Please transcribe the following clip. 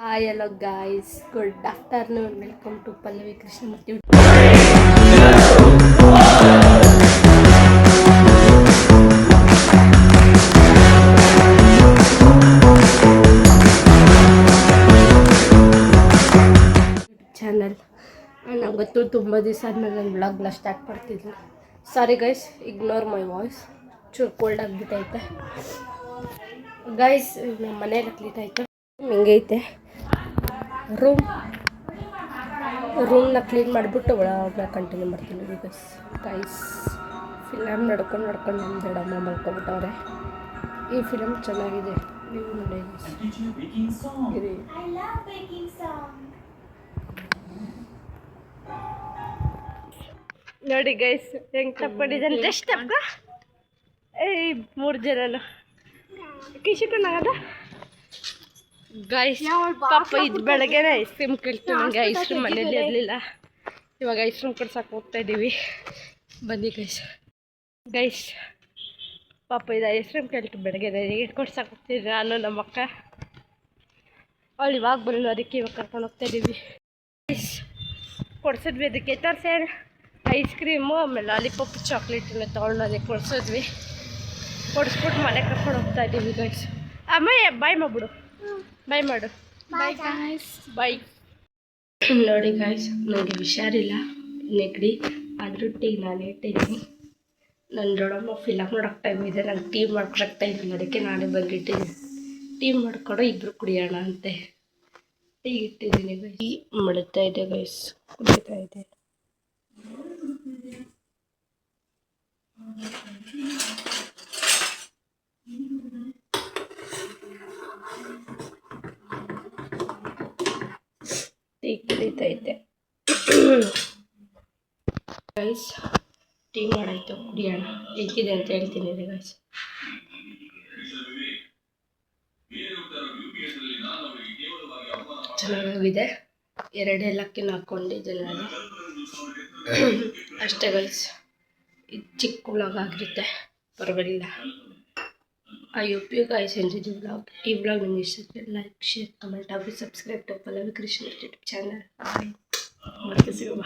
Hi hello guys, good afternoon. Welcome to Pallavi Krishnamurthy channel. ನಂಗೊತ್ತು ತುಂಬ ದಿವಸ ಆದಮೇಲೆ ನಾನು ವ್ಲಾಗ್ನ ಸ್ಟಾರ್ಟ್ ಮಾಡ್ತಿದ್ದೆ. Sorry guys, ignore my voice. ಚೂರು ಕೋಲ್ಡ್ ಆಗಿಬಿಟ್ಟೈತೆ ಗೈಸ್. ನಮ್ಮ ಮನೇಲಿ ಕ್ಲೀಟ್ ಆಯಿತು. ಹಿಂಗೈತೆ ರೂಮ್ನ ಕ್ಲೀನ್ ಮಾಡಿಬಿಟ್ಟು ಒಳಗೆ ಕಂಟಿನ್ಯೂ ಮಾಡ್ತೀನಿ ಗೈಸ್. ಫಿಲಮ್ ನಡ್ಕೊಂಡು ನಮ್ಮ ದೊಡ್ಡಮ್ಮ ಮಲ್ಕೊಬಿಟ್ಟವ್ರೆ. ಈ ಫಿಲಮ್ ಚೆನ್ನಾಗಿದೆ, ನೀವು ನೋಡಿ. ನೋಡಿ ಗೈಸ್ ಹೆಂಗೆ ತಪ್ಕೊಂಡಿದ್ದಾನೆ. ಜಸ್ಟ್ ತಪ್ಪ ಏಯ್ 3 ಜನನು ಕಿಶಿಕನಾಗದ ಗೈಸ್. ಪಾಪ ಇದು ಬೆಳಗ್ಗೆನೆ ಐಸ್ ಕ್ರೀಮ್ ಕೇಳ್ತು. ನನಗೆ ಐಸ್ ಕ್ರೀಮ್ ಮನೇಲಿ ಇರಲಿಲ್ಲ. ಇವಾಗ ಐಸ್ ಕ್ರೀಮ್ ಕೊಡ್ಸಕ್ಕೆ ಹೋಗ್ತಾ ಇದ್ದೀವಿ. ಬನ್ನಿ ಗೈಸ್ ಪಾಪ ಇದು ಐಸ್ ಕ್ರೀಮ್ ಕೇಳ್ತು ಬೆಳಗ್ಗೆನೆ. ಕೊಡ್ಸಕ್ಕೆ ಹೋಗ್ತಿದ್ವಿ ನಾನು ನಮ್ಮ ಅಕ್ಕ. ಅವಳು ಇವಾಗ ಬರಲ್ಲ, ಅದಕ್ಕೆ ಇವಾಗ ಕರ್ಕೊಂಡು ಹೋಗ್ತಾ ಇದ್ದೀವಿ ಗೈಸ್. ಕೊಡ್ಸಿದ್ವಿ ಅದಕ್ಕೆ ತೋರಿಸಿ ಐಸ್ ಕ್ರೀಮು, ಆಮೇಲೆ ಲಾಲಿಪಾಪ್, ಚಾಕ್ಲೇಟನ್ನ ತೊಗೊಂಡು ಅದಕ್ಕೆ ಕೊಡಿಸಿದ್ವಿ. ಕೊಡಿಸ್ಬಿಟ್ಟು ಮನೆ ಕರ್ಕೊಂಡು ಹೋಗ್ತಾ ಇದ್ದೀವಿ ಗೈಸ್. ಅಮ್ಮಯ್ಯ ಬಾಯ್ ಮಾಡ್ಬಿಡು, ಬಾಯ್ ಮಾಡು. ಬಾಯ್. ನೋಡಿ ಗಾಯ್ಸ್, ನನಗೆ ಹುಷಾರಿಲ್ಲ, ನೆಗಡಿ. ಆದರೂ ಟೀ ನಾನು ಇಟ್ಟಿದ್ದೀನಿ. ನನ್ನ ದೊಡ್ಡಮ್ಮ ಫಿಲಮ್ ನೋಡೋಕೆ ಟೈಮ್ ಇದೆ, ನಂಗೆ ಟೀ ಮಾಡ್ಕೊಳಕ್ತಾ ಇದ್ದೀನಿ. ಅದಕ್ಕೆ ನಾನೇ ಬಂದಿಟ್ಟಿದ್ದೀನಿ. ಟೀ ಮಾಡ್ಕೊಡೋ ಇಬ್ಬರು ಕುಡಿಯೋಣ ಅಂತೆ ಟೀ ಇಟ್ಟಿದ್ದೀನಿ ಗೈಸ್. ಟೀ ಮಡುತ್ತಾ ಇದೆ ಗೈಸ್, ಕುಡಿತಾ ಇದೆ. ಟೀ ಕುಡಿತೈತೆ ಗೈಸ್. ಟೀ ಮಾಡಾಯ್ತು, ಕುಡಿಯೋಣ. ಹೇಗಿದೆ ಅಂತ ಹೇಳ್ತೀನಿ ರೀ ಗೈಸ್. ಚೆನ್ನಾಗಿದೆ. 2 ಏಲಕ್ಕಿನ ಹಾಕ್ಕೊಂಡಿದ್ದೀನಿ ನಾನು. ಅಷ್ಟೇ ಗೈಸ್, ಇದು ಚಿಕ್ಕ ವ್ಲಾಗ್ ಆಗಿರುತ್ತೆ, ಪರವಾಗಿಲ್ಲ. I hope you guys enjoy the vlog. ಈ ವ್ಲಾಗ್ ನಿಮ್ಗೆ ಇಷ್ಟ ಲೈಕ್, ಶೇರ್, ಕಮೆಂಟ್ ಹಾಗೂ subscribe to Pallavi Krishnamurthy YouTube channel. ಮತ್ತೆ ಸಿಗೋಣ.